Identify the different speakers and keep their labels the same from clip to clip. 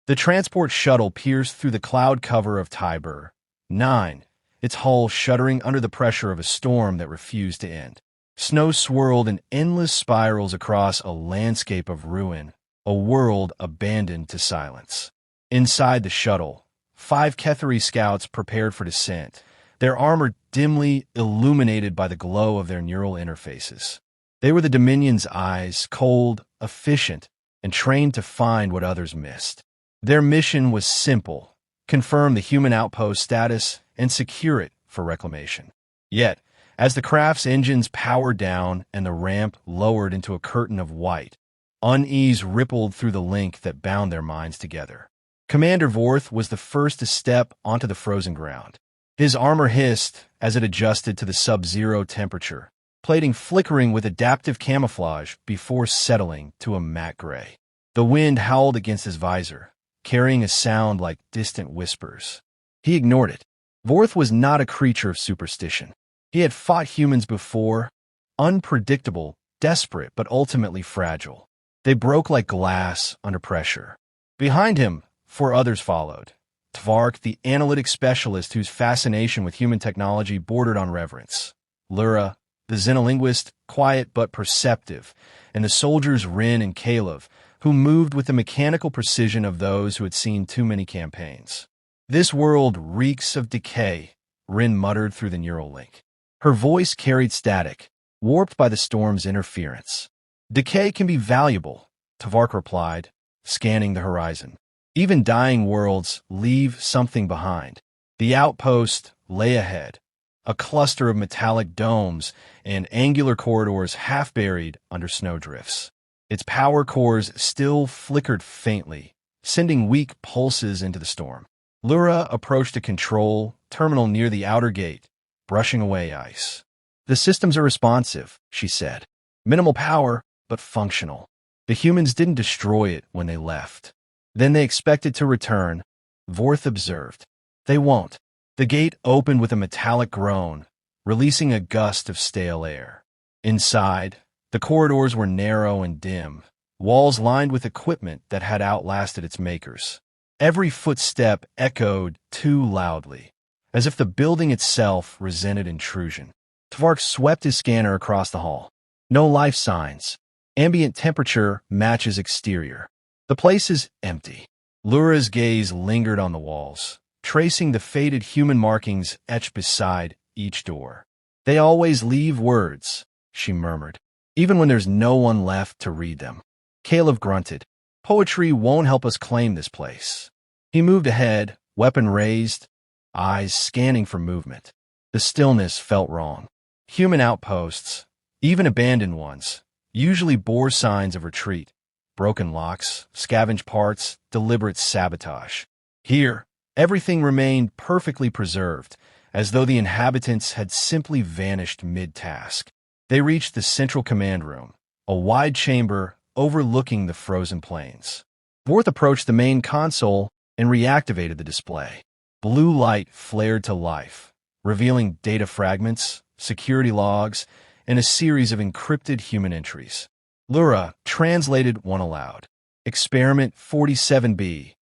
Speaker 1: The transport shuttle pierced through the cloud cover of Tiber 9, its hull shuddering under the pressure of a storm that refused to end. Snow swirled in endless spirals across a landscape of ruin, a world abandoned to silence. Inside the shuttle, 5 Kethari scouts prepared for descent, their armor dimly illuminated by the glow of their neural interfaces. They were the Dominion's eyes, cold, efficient, and trained to find what others missed. Their mission was simple: confirm the human outpost status and secure it for reclamation. Yet, as the craft's engines powered down and the ramp lowered into a curtain of white, unease rippled through the link that bound their minds together. Commander Vorth was the first to step onto the frozen ground. His armor hissed as it adjusted to the sub-zero temperature, plating flickering with adaptive camouflage before settling to a matte gray. The wind howled against his visor, carrying a sound like distant whispers. He ignored it. Vorth was not a creature of superstition. He had fought humans before, unpredictable, desperate, but ultimately fragile. They broke like glass under pressure. Behind him, 4 others followed. Tvark, the analytic specialist whose fascination with human technology bordered on reverence. Lura, the xenolinguist, quiet but perceptive, and the soldiers Rin and Caleb, who moved with the mechanical precision of those who had seen too many campaigns. "This world reeks of decay," Rin muttered through the neural link. Her voice carried static, warped by the storm's interference. "Decay can be valuable," Tvark replied, scanning the horizon. "Even dying worlds leave something behind." The outpost lay ahead, a cluster of metallic domes and angular corridors half buried under snowdrifts. Its power cores still flickered faintly, sending weak pulses into the storm. Lura approached a control terminal near the outer gate, brushing away ice. "The systems are responsive," she said. "Minimal power, but functional. The humans didn't destroy it when they left. Then they expected to return," Vorth observed. "They won't." The gate opened with a metallic groan, releasing a gust of stale air. Inside, the corridors were narrow and dim, walls lined with equipment that had outlasted its makers. Every footstep echoed too loudly, as if the building itself resented intrusion. Tvark swept his scanner across the hall. No life signs. Ambient temperature matches exterior. The place is empty. Lura's gaze lingered on the walls, tracing the faded human markings etched beside each door. "They always leave words," she murmured, "even when there's no one left to read them." Caleb grunted. "Poetry won't help us claim this place." He moved ahead, weapon raised, eyes scanning for movement. The stillness felt wrong. Human outposts, even abandoned ones, usually bore signs of retreat. Broken locks, scavenged parts, deliberate sabotage. Here, everything remained perfectly preserved, as though the inhabitants had simply vanished mid-task. They reached the central command room, a wide chamber overlooking the frozen plains. Vorth approached the main console and reactivated the display. Blue light flared to life, revealing data fragments, security logs, and a series of encrypted human entries. Lura translated one aloud. Experiment 47B.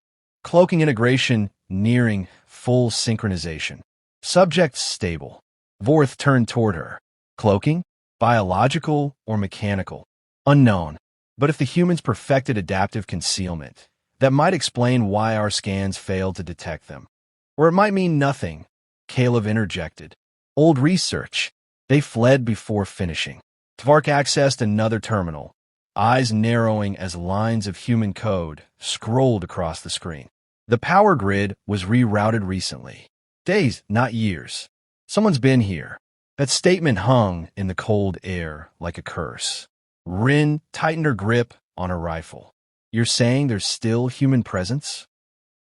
Speaker 1: Cloaking integration nearing full synchronization. Subject stable. Vorth turned toward her. Cloaking? Biological or mechanical? Unknown. But if the humans perfected adaptive concealment, that might explain why our scans failed to detect them. Or it might mean nothing, Caleb interjected. Old research. They fled before finishing. Tvark accessed another terminal, eyes narrowing as lines of human code scrolled across the screen. The power grid was rerouted recently. Days, not years. Someone's been here. That statement hung in the cold air like a curse. Rin tightened her grip on her rifle. "You're saying there's still human presence?"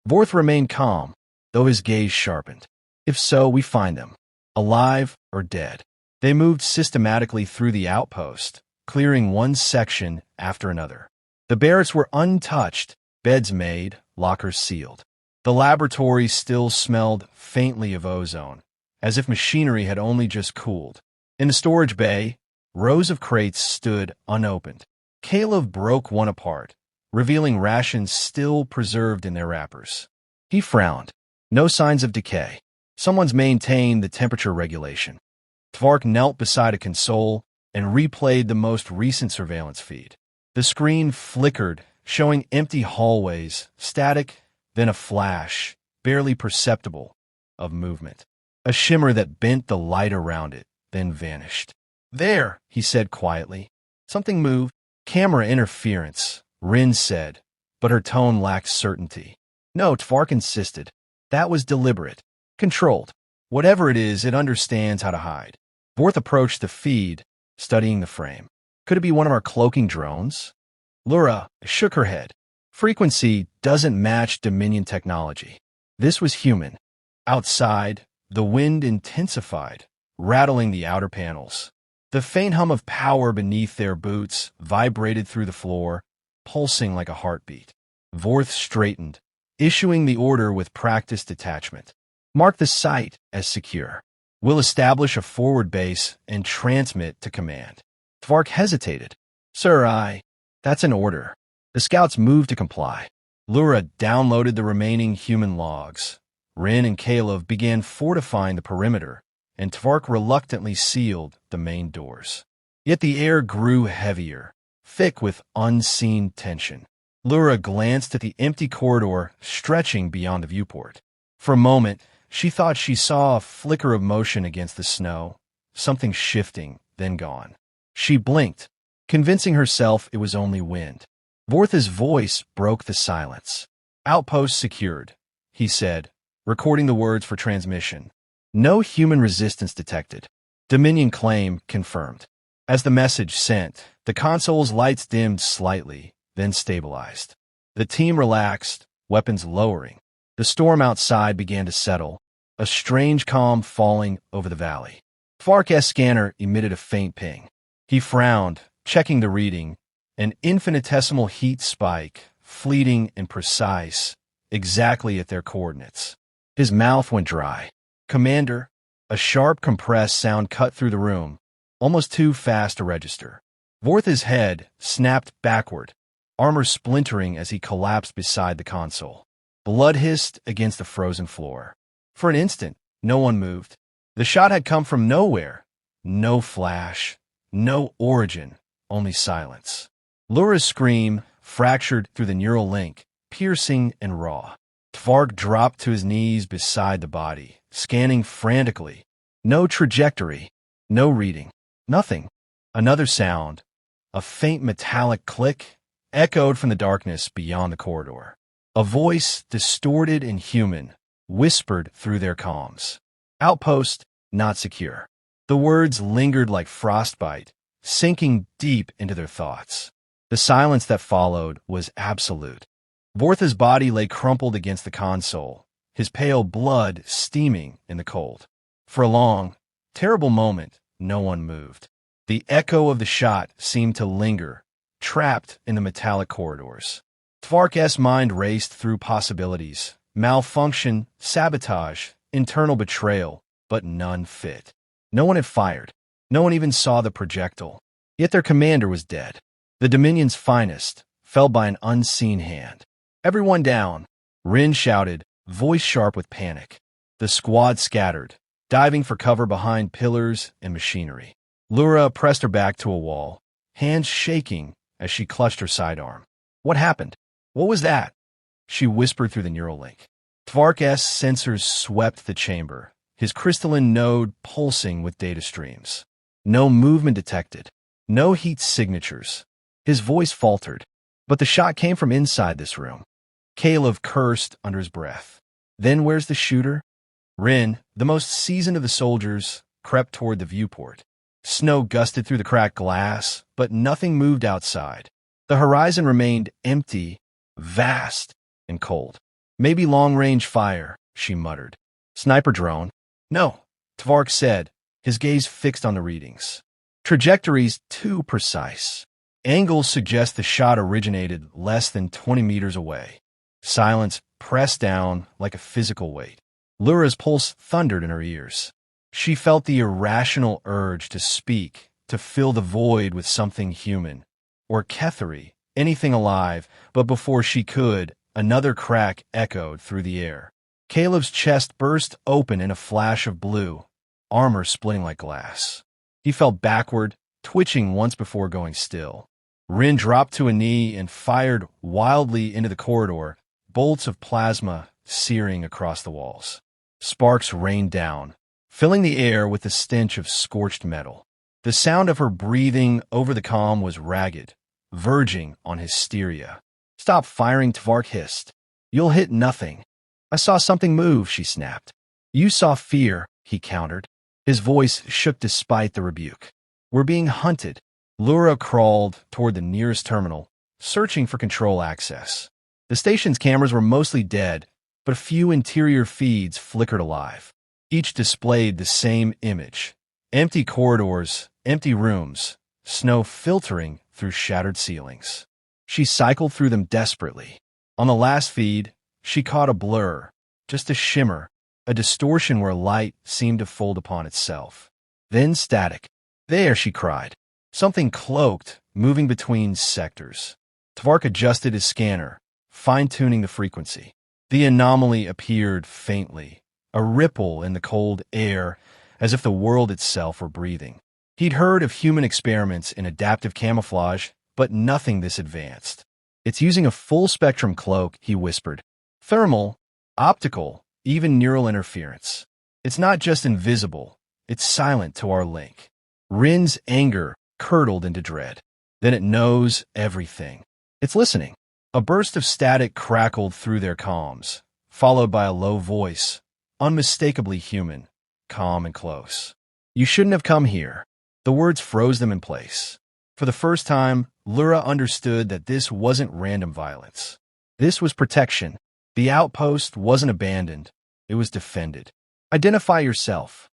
Speaker 1: Vorth remained calm, though his gaze sharpened. "If so, we find them, alive or dead." They moved systematically through the outpost, clearing one section after another. The barracks were untouched, beds made, lockers sealed. The laboratory still smelled faintly of ozone, as if machinery had only just cooled. In the storage bay, rows of crates stood unopened. Caleb broke one apart, revealing rations still preserved in their wrappers. He frowned. No signs of decay. Someone's maintained the temperature regulation. Tvark knelt beside a console and replayed the most recent surveillance feed. The screen flickered, showing empty hallways, static, then a flash, barely perceptible, of movement. A shimmer that bent the light around it, then vanished. "There," he said quietly. "Something moved." "Camera interference," Rin said, but her tone lacked certainty. "No," Tvark insisted. "That was deliberate. Controlled. Whatever it is, it understands how to hide." Vorth approached the feed, studying the frame. "Could it be one of our cloaking drones?" Lura shook her head. "Frequency doesn't match Dominion technology. This was human." Outside, the wind intensified, rattling the outer panels. The faint hum of power beneath their boots vibrated through the floor, pulsing like a heartbeat. Vorth straightened, issuing the order with practiced detachment. "Mark the site as secure. We'll establish a forward base and transmit to command." Tvark hesitated. "Sir, that's an order." The scouts moved to comply. Lura downloaded the remaining human logs. Rin and Caleb began fortifying the perimeter, and Tvark reluctantly sealed the main doors. Yet the air grew heavier, thick with unseen tension. Lura glanced at the empty corridor stretching beyond the viewport. For a moment, she thought she saw a flicker of motion against the snow, something shifting, then gone. She blinked, convincing herself it was only wind. Vorth's voice broke the silence. "Outpost secured," he said, recording the words for transmission. "No human resistance detected. Dominion claim confirmed." As the message sent, the console's lights dimmed slightly, then stabilized. The team relaxed, weapons lowering. The storm outside began to settle, a strange calm falling over the valley. Tvark's scanner emitted a faint ping. He frowned, checking the reading, an infinitesimal heat spike, fleeting and precise, exactly at their coordinates. His mouth went dry. "Commander," a sharp, compressed sound cut through the room, almost too fast to register. Vorth's head snapped backward, armor splintering as he collapsed beside the console. Blood hissed against the frozen floor. For an instant, no one moved. The shot had come from nowhere. No flash, no origin, only silence. Lura's scream fractured through the neural link, piercing and raw. Tvark dropped to his knees beside the body, scanning frantically. No trajectory, no reading, nothing. Another sound, a faint metallic click, echoed from the darkness beyond the corridor. A voice, distorted and human, whispered through their comms. "Outpost, not secure." The words lingered like frostbite, sinking deep into their thoughts. The silence that followed was absolute. Vorth's body lay crumpled against the console, his pale blood steaming in the cold. For a long, terrible moment, no one moved. The echo of the shot seemed to linger, trapped in the metallic corridors. Tvark's mind raced through possibilities: malfunction, sabotage, internal betrayal, but none fit. No one had fired. No one even saw the projectile. Yet their commander was dead. The Dominion's finest fell by an unseen hand. "Everyone down," Rin shouted, voice sharp with panic. The squad scattered, diving for cover behind pillars and machinery. Lura pressed her back to a wall, hands shaking as she clutched her sidearm. "What happened? What was that?" she whispered through the neural link. Tvark's sensors swept the chamber, his crystalline node pulsing with data streams. No movement detected, no heat signatures. His voice faltered, but the shot came from inside this room. Caleb cursed under his breath. "Then where's the shooter?" Rin, the most seasoned of the soldiers, crept toward the viewport. Snow gusted through the cracked glass, but nothing moved outside. The horizon remained empty, vast, and cold. "Maybe long-range fire," she muttered. "Sniper drone?" "No," Tvark said, his gaze fixed on the readings. "Trajectories too precise. Angles suggest the shot originated less than 20 meters away." Silence pressed down like a physical weight. Lura's pulse thundered in her ears. She felt the irrational urge to speak, to fill the void with something human, or Kethari, anything alive, but before she could, another crack echoed through the air. Caleb's chest burst open in a flash of blue, armor splitting like glass. He fell backward, twitching once before going still. Rin dropped to a knee and fired wildly into the corridor, bolts of plasma searing across the walls. Sparks rained down, filling the air with the stench of scorched metal. The sound of her breathing over the comm was ragged, verging on hysteria. "Stop firing," Tvark hissed. "You'll hit nothing." "I saw something move," she snapped. "You saw fear," he countered. His voice shook despite the rebuke. "We're being hunted." Lura crawled toward the nearest terminal, searching for control access. The station's cameras were mostly dead, but a few interior feeds flickered alive. Each displayed the same image: empty corridors, empty rooms, snow filtering through shattered ceilings. She cycled through them desperately. On the last feed, she caught a blur, just a shimmer, a distortion where light seemed to fold upon itself. Then static. "There," she cried. Something cloaked, moving between sectors. Tvark adjusted his scanner, fine-tuning the frequency. The anomaly appeared faintly, a ripple in the cold air, as if the world itself were breathing. He'd heard of human experiments in adaptive camouflage, but nothing this advanced. "It's using a full-spectrum cloak," he whispered. "Thermal, optical, even neural interference. It's not just invisible, it's silent to our link." Rin's anger curdled into dread. "Then it knows everything. It's listening." A burst of static crackled through their comms, followed by a low voice, unmistakably human, calm and close. "You shouldn't have come here." The words froze them in place. For the first time, Lura understood that this wasn't random violence. This was protection. The outpost wasn't abandoned. It was defended. "Identify yourself,"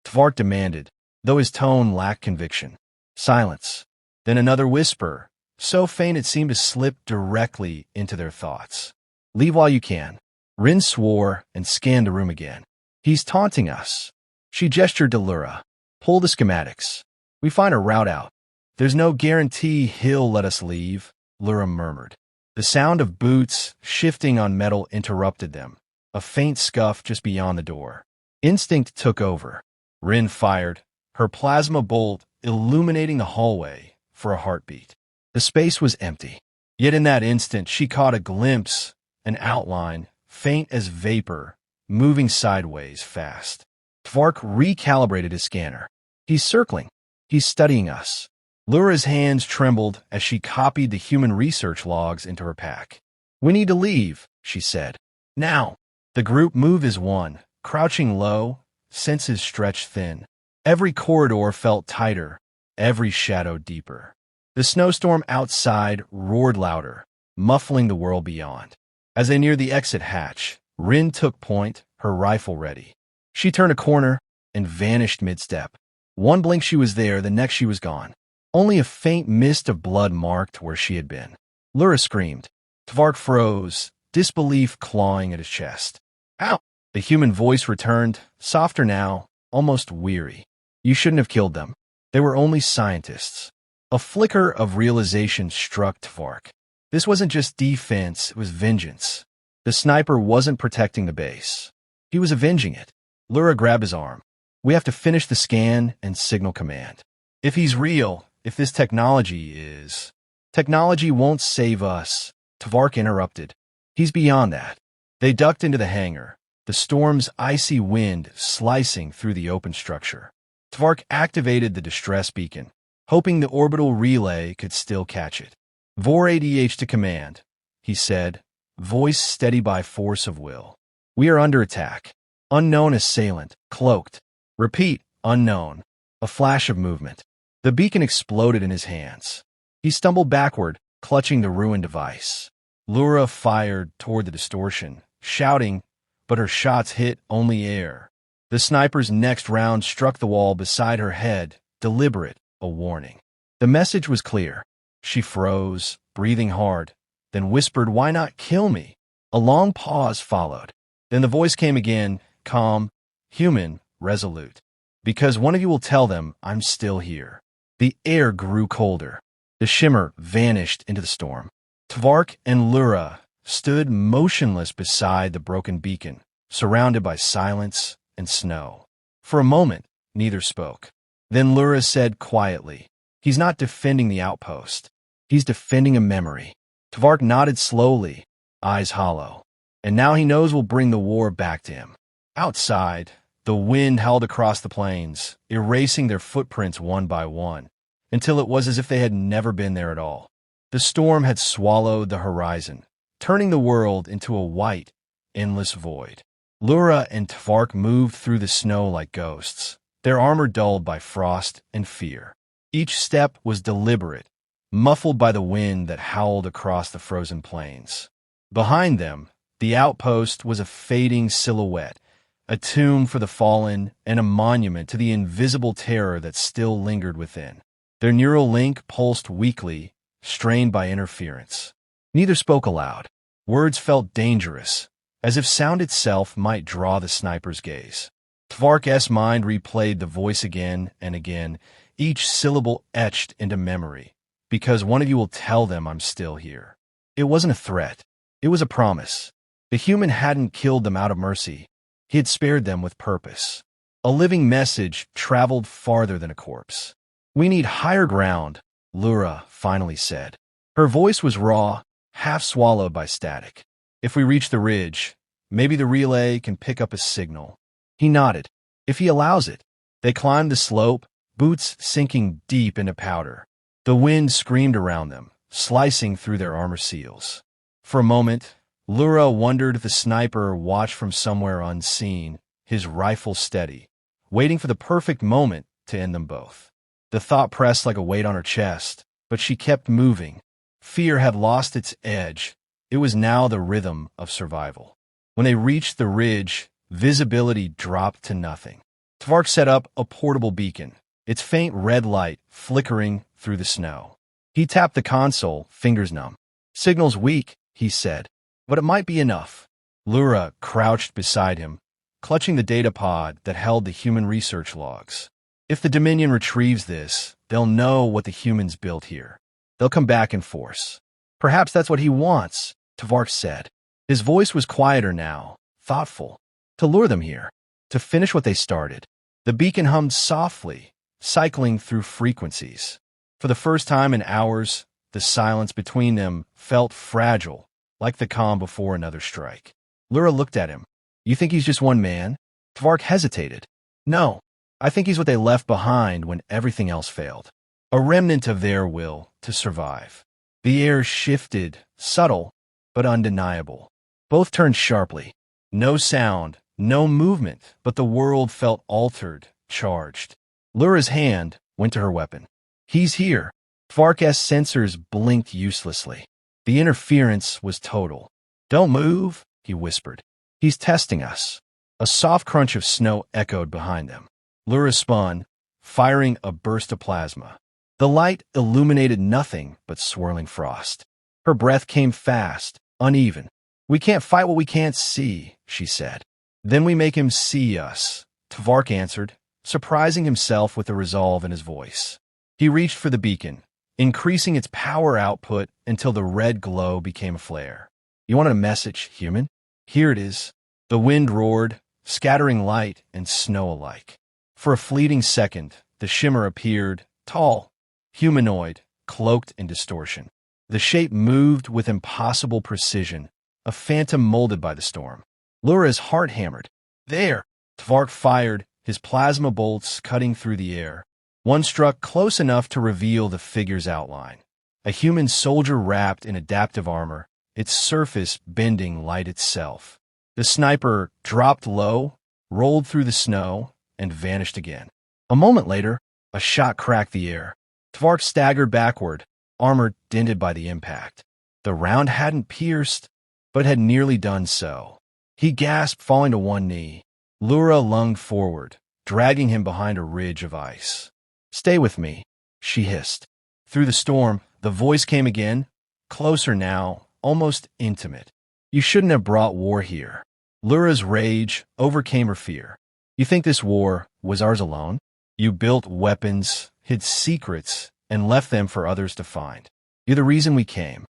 Speaker 1: Tvark demanded, though his tone lacked conviction. Silence. Then another whisper, so faint it seemed to slip directly into their thoughts. "Leave while you can." Rin swore and scanned the room again. "He's taunting us." She gestured to Lura. "Pull the schematics. We find a route out." "There's no guarantee he'll let us leave," Lura murmured. The sound of boots shifting on metal interrupted them, a faint scuff just beyond the door. Instinct took over. Rin fired, her plasma bolt illuminating the hallway for a heartbeat. The space was empty. Yet in that instant, she caught a glimpse, an outline, faint as vapor, moving sideways fast. Tvark recalibrated his scanner. "He's circling. He's studying us." Lura's hands trembled as she copied the human research logs into her pack. "We need to leave," she said. "Now." The group moved as one, crouching low, senses stretched thin. Every corridor felt tighter, every shadow deeper. The snowstorm outside roared louder, muffling the world beyond. As they neared the exit hatch, Rin took point, her rifle ready. She turned a corner and vanished mid-step. One blink she was there, the next she was gone. Only a faint mist of blood marked where she had been. Lura screamed. Tvark froze, disbelief clawing at his chest. "Ow!" The human voice returned, softer now, almost weary. "You shouldn't have killed them. They were only scientists." A flicker of realization struck Tvark. This wasn't just defense, it was vengeance. The sniper wasn't protecting the base. He was avenging it. Lura grabbed his arm. "We have to finish the scan and signal command. If he's real, if this technology is..." "Technology won't save us," Tvark interrupted. "He's beyond that." They ducked into the hangar, the storm's icy wind slicing through the open structure. Tvark activated the distress beacon, hoping the orbital relay could still catch it. "Vor ADH to command," he said, voice steady by force of will. "We are under attack. Unknown assailant, cloaked. Repeat, unknown." A flash of movement. The beacon exploded in his hands. He stumbled backward, clutching the ruined device. Lura fired toward the distortion, shouting, but her shots hit only air. The sniper's next round struck the wall beside her head, deliberate, a warning. The message was clear. She froze, breathing hard, then whispered, "Why not kill me?" A long pause followed. Then the voice came again, calm, human, resolute. "Because one of you will tell them I'm still here." The air grew colder. The shimmer vanished into the storm. Tvark and Lura stood motionless beside the broken beacon, surrounded by silence and snow. For a moment, neither spoke. Then Lura said quietly, "He's not defending the outpost. He's defending a memory." Tvark nodded slowly, eyes hollow. "And now he knows we'll bring the war back to him." Outside, the wind howled across the plains, erasing their footprints one by one, until it was as if they had never been there at all. The storm had swallowed the horizon, turning the world into a white, endless void. Lura and Tvark moved through the snow like ghosts, their armor dulled by frost and fear. Each step was deliberate, muffled by the wind that howled across the frozen plains. Behind them, the outpost was a fading silhouette, a tomb for the fallen and a monument to the invisible terror that still lingered within. Their neural link pulsed weakly, strained by interference. Neither spoke aloud. Words felt dangerous, as if sound itself might draw the sniper's gaze. Tvark's mind replayed the voice again and again, each syllable etched into memory. "Because one of you will tell them I'm still here." It wasn't a threat. It was a promise. The human hadn't killed them out of mercy. He had spared them with purpose. A living message traveled farther than a corpse. "We need higher ground," Lura finally said. Her voice was raw, half swallowed by static. "If we reach the ridge, maybe the relay can pick up a signal." He nodded. "If he allows it." They climbed the slope, boots sinking deep into powder. The wind screamed around them, slicing through their armor seals. For a moment, Lura wondered if the sniper watched from somewhere unseen, his rifle steady, waiting for the perfect moment to end them both. The thought pressed like a weight on her chest, but she kept moving. Fear had lost its edge. It was now the rhythm of survival. When they reached the ridge, visibility dropped to nothing. Tvark set up a portable beacon, its faint red light flickering through the snow. He tapped the console, fingers numb. "Signal's weak," he said, "but it might be enough." Lura crouched beside him, clutching the data pod that held the human research logs. "If the Dominion retrieves this, they'll know what the humans built here. They'll come back in force." "Perhaps that's what he wants," Tvark said. His voice was quieter now, thoughtful. "To lure them here, to finish what they started." The beacon hummed softly, cycling through frequencies. For the first time in hours, the silence between them felt fragile, like the calm before another strike. Lura looked at him. "You think he's just one man?" Tvark hesitated. "No, I think he's what they left behind when everything else failed. A remnant of their will to survive." The air shifted, subtle, but undeniable. Both turned sharply. No sound, no movement, but the world felt altered, charged. Lura's hand went to her weapon. "He's here." Tvark's sensors blinked uselessly. The interference was total. "Don't move," he whispered. "He's testing us." A soft crunch of snow echoed behind them. Lura spun, firing a burst of plasma. The light illuminated nothing but swirling frost. Her breath came fast, uneven. "We can't fight what we can't see," she said. "Then we make him see us," Tvark answered, surprising himself with the resolve in his voice. He reached for the beacon, increasing its power output until the red glow became a flare. "You wanted a message, human? Here it is." The wind roared, scattering light and snow alike. For a fleeting second, the shimmer appeared, tall, humanoid, cloaked in distortion. The shape moved with impossible precision, a phantom molded by the storm. Lura's heart hammered. "There!" Tvark fired, his plasma bolts cutting through the air. One struck close enough to reveal the figure's outline. A human soldier wrapped in adaptive armor, its surface bending light itself. The sniper dropped low, rolled through the snow, and vanished again. A moment later, a shot cracked the air. Tvark staggered backward, armor dented by the impact. The round hadn't pierced, but had nearly done so. He gasped, falling to one knee. Lura lunged forward, dragging him behind a ridge of ice. "Stay with me," she hissed. Through the storm, the voice came again, closer now, almost intimate. "You shouldn't have brought war here." Lura's rage overcame her fear. "You think this war was ours alone? You built weapons, hid secrets, and left them for others to find. You're the reason we came.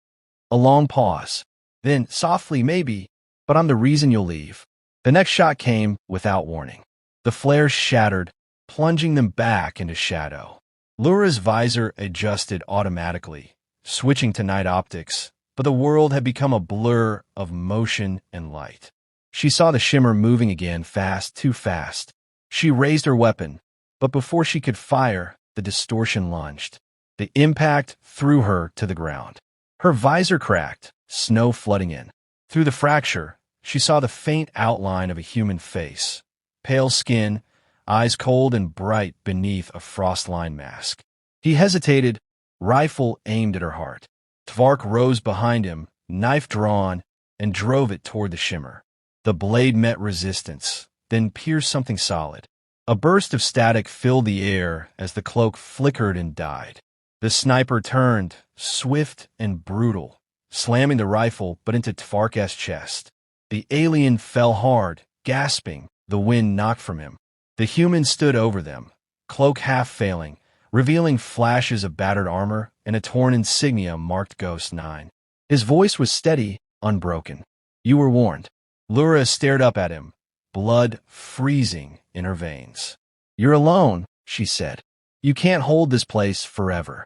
Speaker 1: A long pause. Then, softly maybe, but I'm the reason you'll leave. The next shot came without warning. The flare shattered, plunging them back into shadow. Lura's visor adjusted automatically, switching to night optics, but the world had become a blur of motion and light. She saw the shimmer moving again, fast, too fast. She raised her weapon, but before she could fire, the distortion lunged. The impact threw her to the ground. Her visor cracked, snow flooding in. Through the fracture, she saw the faint outline of a human face. Pale skin, eyes cold and bright beneath a frost-lined mask. He hesitated, rifle aimed at her heart. Tvark rose behind him, knife drawn, and drove it toward the shimmer. The blade met resistance, then pierced something solid. A burst of static filled the air as the cloak flickered and died. The sniper turned, swift and brutal, slamming the rifle but into Tvark's chest. The alien fell hard, gasping, the wind knocked from him. The human stood over them, cloak half failing, revealing flashes of battered armor and a torn insignia marked Ghost 9. His voice was steady, unbroken. You were warned. Lura stared up at him, blood freezing in her veins. You're alone, she said. You can't hold this place forever.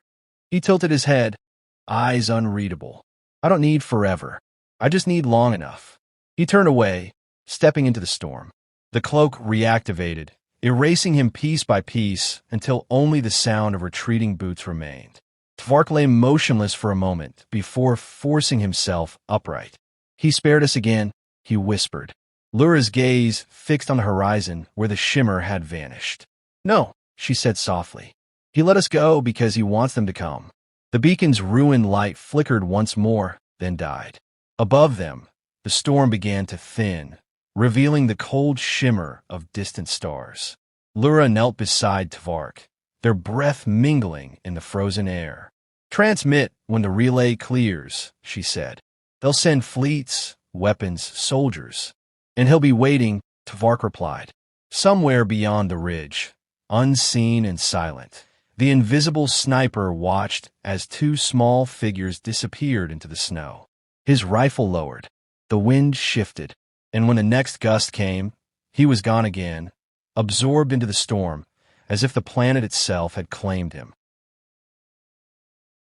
Speaker 1: He tilted his head, eyes unreadable. I don't need forever. I just need long enough. He turned away, stepping into the storm. The cloak reactivated, erasing him piece by piece until only the sound of retreating boots remained. Tvark lay motionless for a moment before forcing himself upright. He spared us again, he whispered. Lura's gaze fixed on the horizon where the shimmer had vanished. No, she said softly. He let us go because he wants them to come. The beacon's ruined light flickered once more, then died. Above them, the storm began to thin, revealing the cold shimmer of distant stars. Lura knelt beside Tvark, their breath mingling in the frozen air. Transmit when the relay clears, she said. They'll send fleets, weapons, soldiers. And he'll be waiting, Tvark replied. Somewhere beyond the ridge, unseen and silent, the invisible sniper watched as two small figures disappeared into the snow. His rifle lowered. The wind shifted, and when the next gust came, he was gone again, absorbed into the storm, as if the planet itself had claimed him.